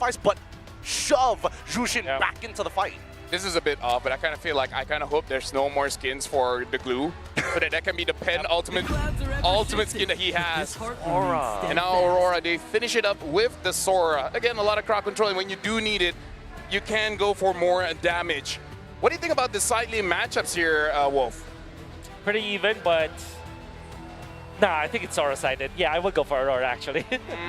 sacrifice, but shove Jushin back into the fight. This is a bit off, but I kind of feel like I kind of hope there's no more skins for the glue, so that can be the ultimate skin that he has. Aura. And now Aurora, they finish it up with the Sora. Again, a lot of crowd control, and when you do need it, you can go for more damage. What do you think about the side lane matchups here, Wolf? Pretty even, but nah, I think it's Aura-sided. Yeah, I would go for Aurora, actually.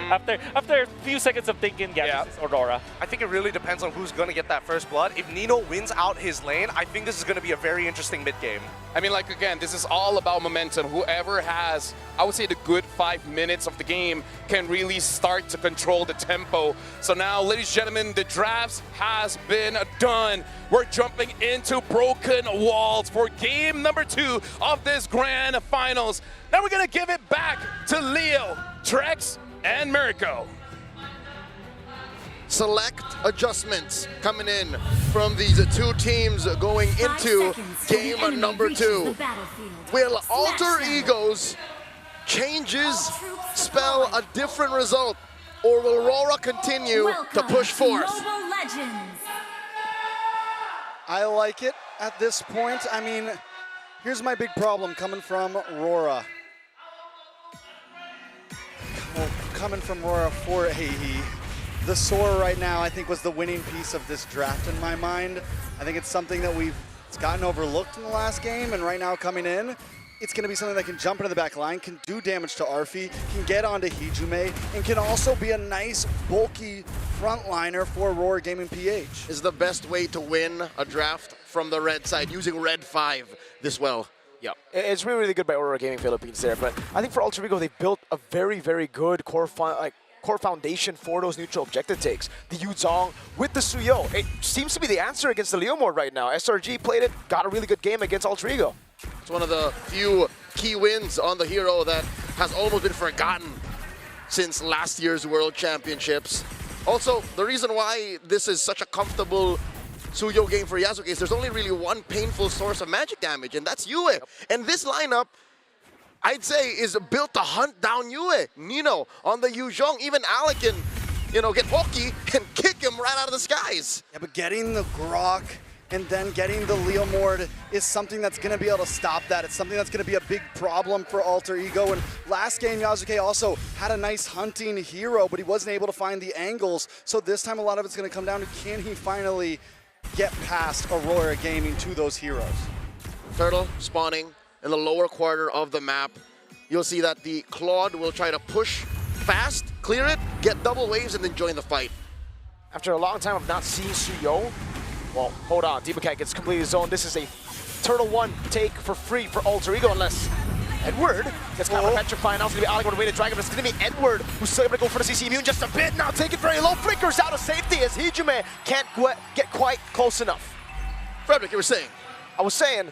After a few seconds of thinking, yeah, this is Aurora. I think it really depends on who's going to get that first blood. If Nino wins out his lane, I think this is going to be a very interesting mid-game. I mean, like, again, this is all about momentum. Whoever has, I would say, the good 5 minutes of the game can really start to control the tempo. So now, ladies and gentlemen, the drafts has been done. We're jumping into Broken Walls for game number 2 of this grand finals. Now we're going to give it back to Leo, Trex, and Mirko. Select adjustments coming in from these two teams going into game number 2. Will Alter Egos changes spell a different result, or will Aurora continue to push forth? I like it at this point. I mean, here's my big problem coming from Aurora. Coming from Aurora for the Sora right now, I think, was the winning piece of this draft in my mind. I think it's something that it's gotten overlooked in the last game, and right now coming in, it's going to be something that can jump into the back line, can do damage to Arfi, can get onto Hijume, and can also be a nice, bulky frontliner for Aurora Gaming PH. Is the best way to win a draft from the red side, using red 5 this well. Yeah, it's really, really good by Aurora Gaming Philippines there, but I think for Alter Ego, they built a very, very good core foundation for those neutral objective takes. The Yuzong with the Suyo. It seems to be the answer against the Leomord right now. SRG played it, got a really good game against Alter Ego. It's one of the few key wins on the hero that has almost been forgotten since last year's World Championships. Also, the reason why this is such a comfortable Suyo game for Yasuke is there's only really one painful source of magic damage, and that's Yue. And this lineup, I'd say, is built to hunt down Yue. Nino on the Yuzhong, even Alec can, get Hoki and kick him right out of the skies. Yeah, but getting the Grok and then getting the Leomord is something that's going to be able to stop that. It's something that's going to be a big problem for Alter Ego. And last game, Yasuke also had a nice hunting hero, but he wasn't able to find the angles. So this time, a lot of it's going to come down to, can he finally get past Aurora Gaming to those heroes? Turtle spawning in the lower quarter of the map. You'll see that the Claude will try to push fast, clear it, get double waves, and then join the fight. After a long time of not seeing Suyo, well, hold on, Deepakai gets completely zoned. This is a Turtle 1 take for free for Alter Ego, unless Edward gets kind of petrified. Now it's going to be Alec with a way to drag him, but it's going to be Edward who's still able to go for the CC immune just a bit. Now take it very low, flickers out of safety as Hijume can't get quite close enough. Frederick, you were saying? I was saying,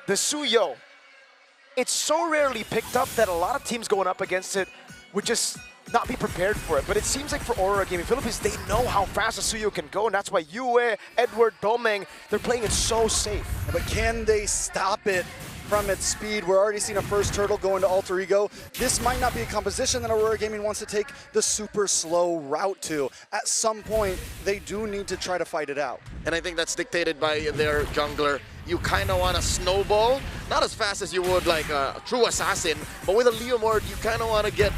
the Suyo, it's so rarely picked up that a lot of teams going up against it would just not be prepared for it. But it seems like for Aurora Gaming Philippines, they know how fast a Suyo can go, and that's why Yue, Edward, Domeng, they're playing it so safe. Yeah, but can they stop it from its speed? We're already seeing a first Turtle go into Alter Ego. This might not be a composition that Aurora Gaming wants to take the super slow route to. At some point, they do need to try to fight it out. And I think that's dictated by their jungler. You kind of want to snowball, not as fast as you would like a true assassin, but with a Leomord, you kind of want to get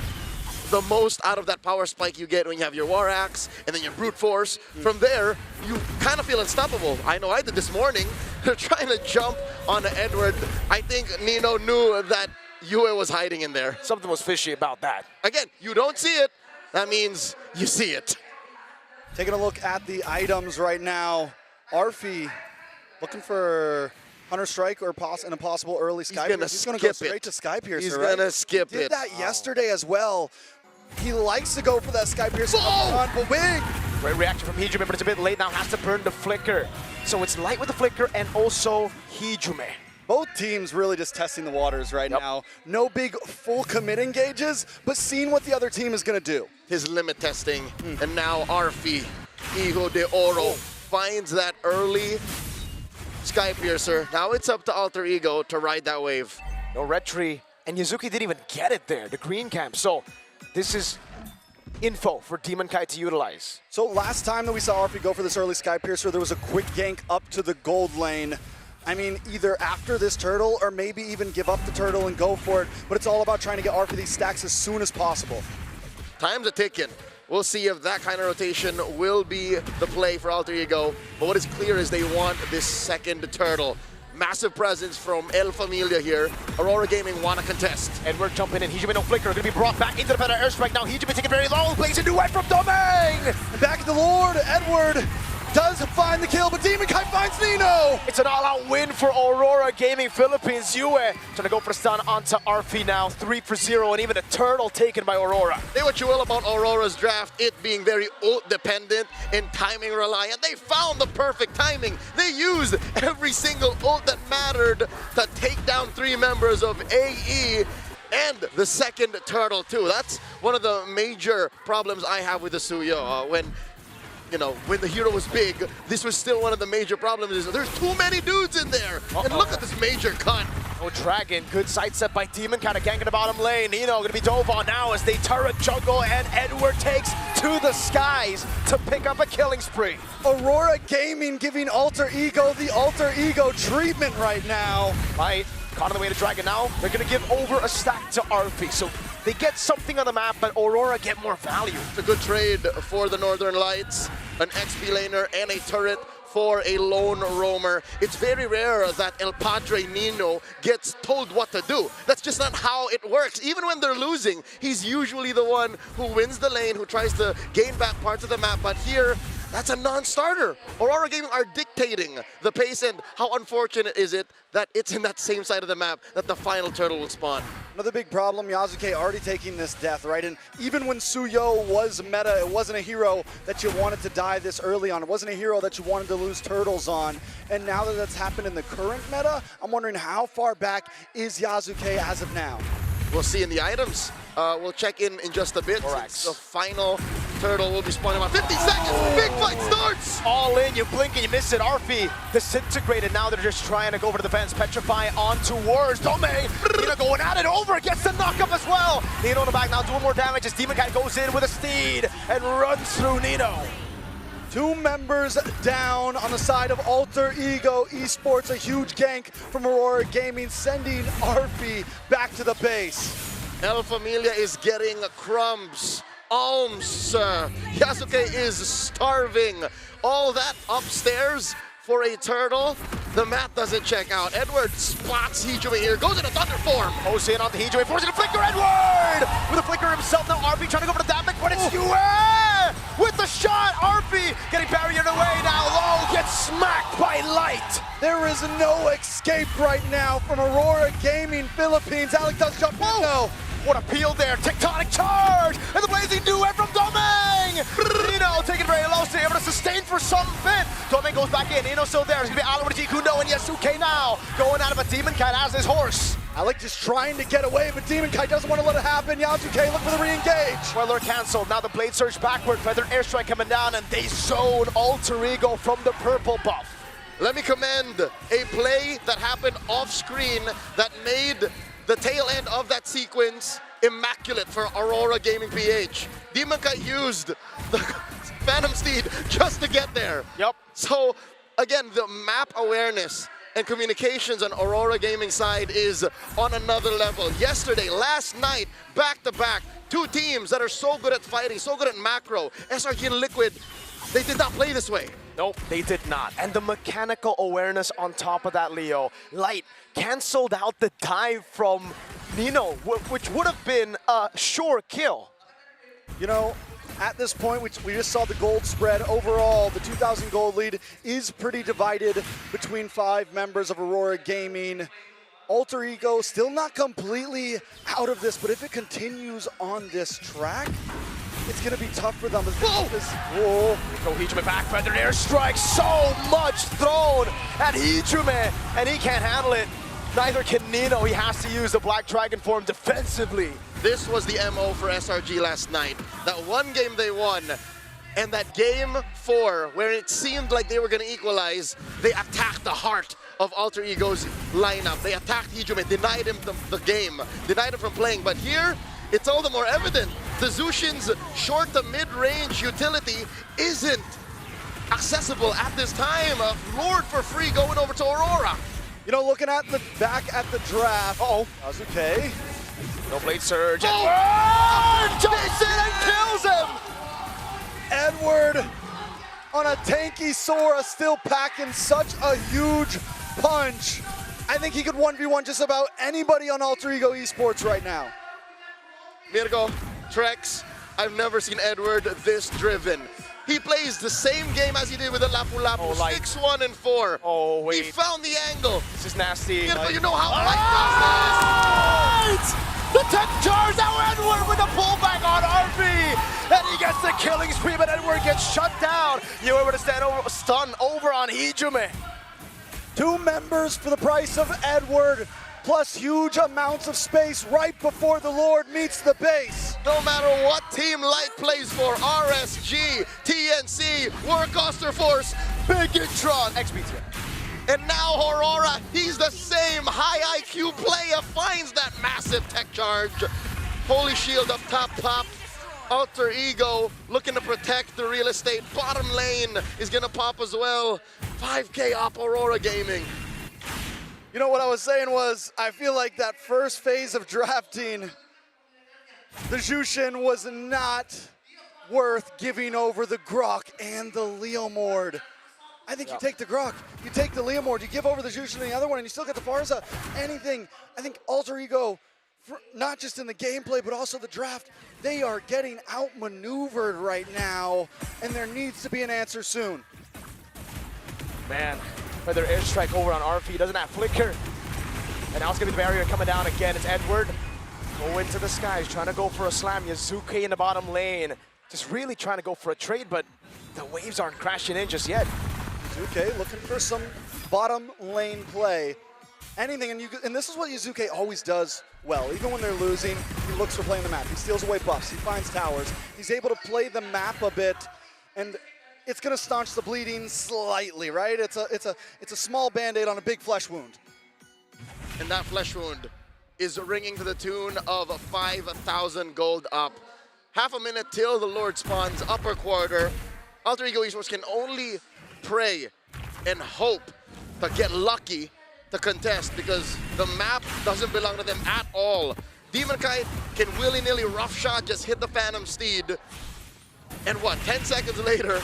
the most out of that power spike you get when you have your War Axe and then your Brute Force. From there, you kind of feel unstoppable. I know I did this morning. They're trying to jump on Edward. I think Nino knew that Yue was hiding in there. Something was fishy about that. Again, you don't see it. That means you see it. Taking a look at the items right now. Arfi looking for Hunter Strike or an impossible early Sky Piercer. He's going to go straight to Sky Piercer, He's going to skip it. Did that yesterday as well. He likes to go for that Sky Piercer up front, but Wig! Great reaction from Hijume, but it's a bit late now. Has to burn the Flicker. So it's light with the Flicker and also Hijume. Both teams really just testing the waters right now. No big full commit engages, but seeing what the other team is going to do. His limit testing, and now Arfi, Hijo de Oro, finds that early Sky Piercer. Now it's up to Alter Ego to ride that wave. No Retri, and Yuzuki didn't even get it there, the green camp. So this is info for Demon Kai to utilize. So last time that we saw RP go for this early Sky Piercer, there was a quick gank up to the gold lane. I mean, either after this turtle or maybe even give up the turtle and go for it, but it's all about trying to get RP these stacks as soon as possible. Time's a ticking. We'll see if that kind of rotation will be the play for Alter Ego. But what is clear is they want this second turtle. Massive presence from El Familia here. Aurora Gaming want to contest. Edward jumping in. Hijime no flicker. Going to be brought back into the better airstrike now. Hijime taking very long. Plays a duet from Domain. And back at the Lord, Edward does find the kill, but Demon Kai finds Nino. It's an all-out win for Aurora Gaming Philippines. Yue trying to go for a stun onto RP now. 3-0, and even a turtle taken by Aurora. Say what you will about Aurora's draft, it being very ult dependent and timing reliant. They found the perfect timing. They used every single ult that mattered to take down 3 members of AE and the second turtle too. That's one of the major problems I have with the Suyo. When the hero was big, this was still one of the major problems. Is there's too many dudes in there. And look at this major cut. Oh, Dragon, good sidestep by Demon, kind of ganking the bottom lane. Nino gonna be dove on now as they turret jungle, and Edward takes to the skies to pick up a killing spree. Aurora Gaming giving Alter Ego the Alter Ego treatment right now. Right, caught on the way to Dragon now. They're gonna give over a stack to RP. So they get something on the map, but Aurora get more value. It's a good trade for the Northern Lights, an XP laner and a turret for a lone roamer. It's very rare that El Padre Nino gets told what to do. That's just not how it works. Even when they're losing, he's usually the one who wins the lane, who tries to gain back parts of the map. But here, that's a non-starter. Aurora Gaming are dictating the pace, and how unfortunate is it that it's in that same side of the map that the final turtle will spawn. Another big problem, Yasuke already taking this death, right? And even when Suyo was meta, it wasn't a hero that you wanted to die this early on. It wasn't a hero that you wanted to lose turtles on. And now that that's happened in the current meta, I'm wondering how far back is Yasuke as of now? We'll see in the items. We'll check in just a bit. Correct. The final turtle will be spawning about 50 seconds. Big fight starts. All in, you blink and you miss it. RP disintegrated. Now they're just trying to go over to the fence. Petrify onto Wards. Domain, Nino going at it over. Gets the knockup as well. Nino in the back now doing more damage as Demon Kai goes in with a steed and runs through Nino. 2 members down on the side of Alter Ego Esports. A huge gank from Aurora Gaming, sending RP back to the base. El Familia is getting crumbs, alms. Yasuke is starving. All that upstairs for a turtle. The math doesn't check out. Edward spots Hijime here, goes into thunder form. Goes in onto Hijime, forcing a flicker. Edward with a flicker himself. Now RP trying to go for the damage, but it's Yue with the shot. RP getting barriered away now. Low gets smacked by Light. There is no escape right now from Aurora Gaming Philippines. Alec does jump in though. What a peel there, tectonic charge, and the blazing duet from Domain! Nino taking very low, so able to sustain for some bit. Domain goes back in, Nino still there. It's gonna be Alan with Kundo and Yasuke now. Going out of a Demon Kai as his horse. Alec just trying to get away, but Demon Kai doesn't want to let it happen. Yasuke look for the re-engage. Weller canceled, now the blade surge backward, feather airstrike coming down, and they zone Alter Ego from the purple buff. Let me commend a play that happened off screen that made the tail end of that sequence immaculate for Aurora Gaming PH. Demon Kai used the Phantom Steed just to get there. Yep. So again, the map awareness and communications on Aurora Gaming side is on another level. Yesterday, last night, back-to-back, 2 teams that are so good at fighting, so good at macro. SRG and Liquid, they did not play this way. Nope, they did not. And the mechanical awareness on top of that, Leo. Light canceled out the dive from Nino, which would have been a sure kill. You know, at this point, we just saw the gold spread. Overall, the 2,000 gold lead is pretty divided between 5 members of Aurora Gaming. Alter Ego still not completely out of this, but if it continues on this track, it's going to be tough for them. Whoa! Go Hijime back, feathered airstrike, so much thrown at Hijime, and he can't handle it. Neither can Nino. He has to use the Black Dragon form defensively. This was the MO for SRG last night. That one game they won, and that game 4, where it seemed like they were going to equalize, they attacked the heart of Alter Ego's lineup. They attacked Hijime, denied him the game, denied him from playing. But here, it's all the more evident The Zushin's short to mid-range utility isn't accessible at this time. Lord for free going over to Aurora. You know, looking at the back at the draft. Uh-oh, that was okay. No blade surge. Oh! Jumps in and kills him! Edward on a tanky Sora, still packing such a huge punch. I think he could 1v1 just about anybody on Alter Ego Esports right now. Mirko, Trex, I've never seen Edward this driven. He plays the same game as he did with the Lapu Lapu. Oh, like- 6-1 and 4. Oh, wait. He found the angle. This is nasty. Mirko, Like- you know how light this is. The tech charge out Edward with a pullback on RB, and he gets the killing spree, but Edward gets shut down. You were able to stun over on Hijume. 2 members for the price of Edward, plus huge amounts of space right before the Lord meets the base. No matter what Team Light plays for, RSG, TNC, Warcaster Force, Bigitron, XBT. and now Aurora, he's the same high IQ player, finds that massive tech charge. Holy Shield up top popped. Alter Ego looking to protect the real estate. Bottom lane is gonna pop as well. 5K up Aurora Gaming. You know what I was saying was, I feel like that first phase of drafting, the Jushin was not worth giving over the Grok and the Leomord. I think you take the Grok, you take the Leomord, you give over the Jushin and the other one, and you still get the Barza. Anything, I think Alter Ego, not just in the gameplay, but also the draft, they are getting outmaneuvered right now, and there needs to be an answer soon. Man, whether airstrike over on RP, doesn't have flicker. And now it's gonna be the barrier coming down again. It's Edward. Go into the skies, trying to go for a slam. Yazuke in the bottom lane. Just really trying to go for a trade, but the waves aren't crashing in just yet. Yazuke looking for some bottom lane play. Anything, and this is what Yazuke always does well. Even when they're losing, he looks for playing the map. He steals away buffs, he finds towers. He's able to play the map a bit, and it's gonna staunch the bleeding slightly, right? It's a small band-aid on a big flesh wound. And that flesh wound is ringing to the tune of 5,000 gold up. Half a minute till the Lord spawns, upper quarter. Alter Ego Esports can only pray and hope to get lucky to contest because the map doesn't belong to them at all. Demon Kite can willy-nilly rough shot, just hit the Phantom Steed, and what, 10 seconds later,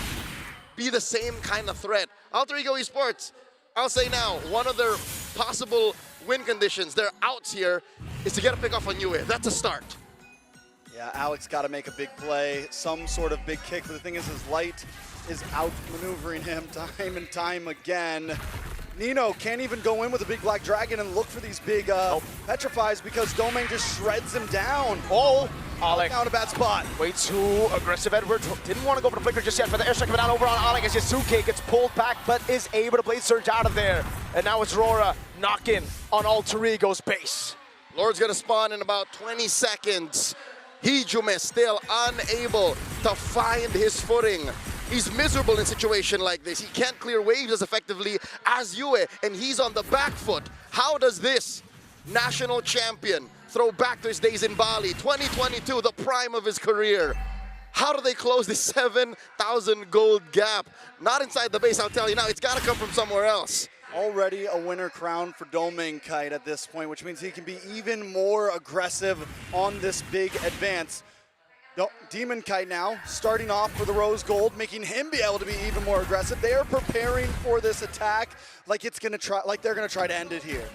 be the same kind of threat. Alter Ego Esports, I'll say now, one of their possible win conditions, their outs here, is to get a pick off on Yue. That's a start. Yeah, Alex got to make a big play, some sort of big kick, but the thing is, his light is outmaneuvering him time and time again. Nino can't even go in with a big black dragon and look for these big petrifies because Domain just shreds him down. Oh, Alec. Down a bad spot. Way too aggressive. Edward didn't want to go for the flicker just yet, but the airstrike coming down over on Alec as Yazuke gets pulled back, but is able to blade surge out of there. And now it's Aurora knocking on Alter Ego's base. Lord's gonna spawn in about 20 seconds. Hijume still unable to find his footing. He's miserable in a situation like this. He can't clear waves as effectively as Yue, and he's on the back foot. How does this national champion throw back to his days in Bali, 2022, the prime of his career? How do they close this 7,000 gold gap? Not inside the base, I'll tell you now. It's gotta come from somewhere else. Already a winner crown for Domain Kite at this point, which means he can be even more aggressive on this big advance. Demon Kite now starting off for the Rose Gold, making him be able to be even more aggressive. They are preparing for this attack like they're gonna try to end it here.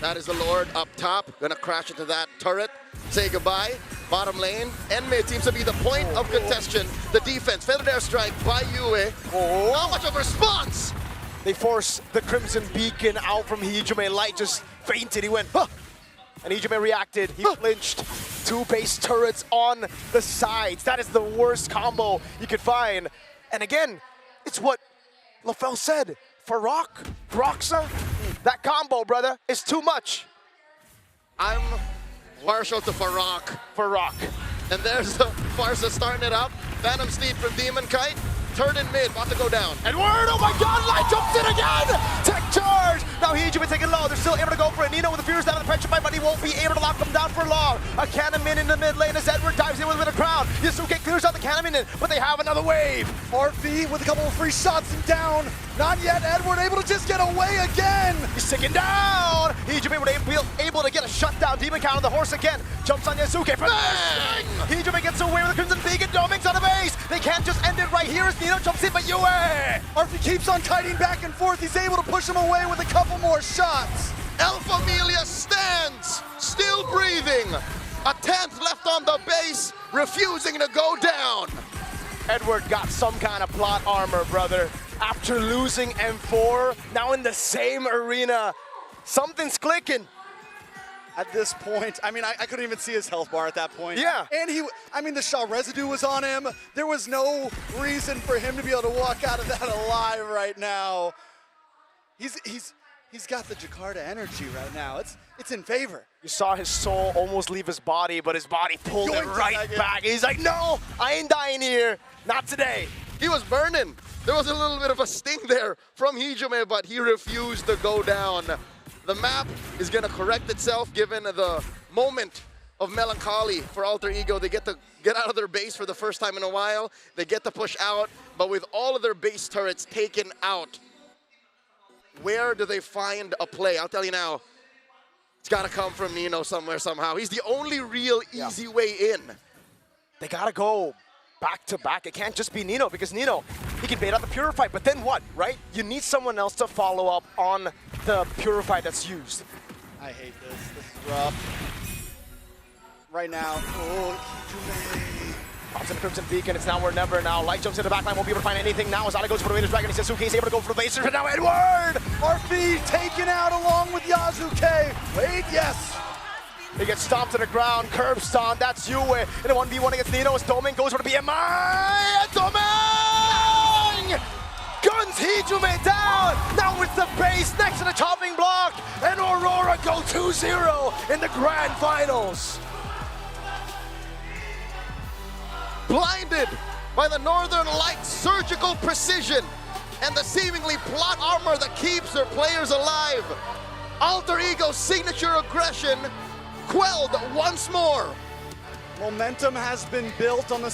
That is the Lord up top, gonna crash into that turret, say goodbye. Bottom lane and mid seems to be the point of contention. The defense, feathered airstrike by Yue. Not much of a response. They force the Crimson Beacon out from Hijume. Light just fainted. He went, huh! And Hijume reacted. He flinched. 2 base turrets on the sides. That is the worst combo you could find. And again, it's what LaFell said. Farok, Broxa, that combo, brother, is too much. I'm partial to Farok. Farok. And there's the Farsa starting it up. Phantom Steed from Demon Kite. turn in mid, about to go down. Edward, oh my god, Light jumps in again! Tech charge! Now Heejun been taking low, they're still able to go for it. Nino with the Furious down on the pressure fight, but he won't be able to lock them down for long. A Cannon in the mid lane as Edward dives in with a bit of crowd. Yasuke clears out the Cannon, but they have another wave. RV with a couple of free shots and down. Not yet, Edward able to just get away again. He's taken down! Heejun able to get a shutdown. Demon Count on the horse again. Jumps on Yasuke for bang! Heejun gets away with the Crimson Beacon. Doming's on the base. They can't just end it right here as Nino jumps in, but Yue! RV keeps on kiting back and forth. He's able to push him away with a couple more shots. El Familia stands, still breathing. A 10th left on the base, refusing to go down. Edward got some kind of plot armor, brother. After losing M4, now in the same arena, something's clicking. At this point, I mean, I couldn't even see his health bar at that point. Yeah. And the shot residue was on him. There was no reason for him to be able to walk out of that alive right now. He's got the Jakarta energy right now. It's in favor. You saw his soul almost leave his body, but his body pulled it right back. He's like, no, I ain't dying here. Not today. He was burning. There was a little bit of a sting there from Hijime, but he refused to go down. The map is going to correct itself given the moment of melancholy for Alter Ego. They get to get out of their base for the first time in a while. They get to push out, but with all of their base turrets taken out, where do they find a play? I'll tell you now, it's got to come from Nino somewhere, somehow. He's the only real easy way in. They got to go back to back. It can't just be Nino, because Nino, he can bait out the Purify, but then what, right? You need someone else to follow up on the Purify that's used. I hate this. This is rough. Right now, Pops in the Crimson Beacon, it's now or never now. Light jumps in the backline, won't be able to find anything now as Ali goes for the Raiders Dragon. He says Suki is able to go for the lasers, but now Edward! RV taken out along with Yasuke. Wait, yes. He gets stomped to the ground, curb stomp, that's Yue. In a 1v1 against Nino as Doming goes for the BMI, and Doming! Guns Hijime down! Now it's the base next to the chopping block, and Aurora go 2-0 in the grand finals. Blinded by the Northern Lights' surgical precision and the seemingly plot armor that keeps their players alive, Alter Ego's signature aggression quelled once more. Momentum has been built on the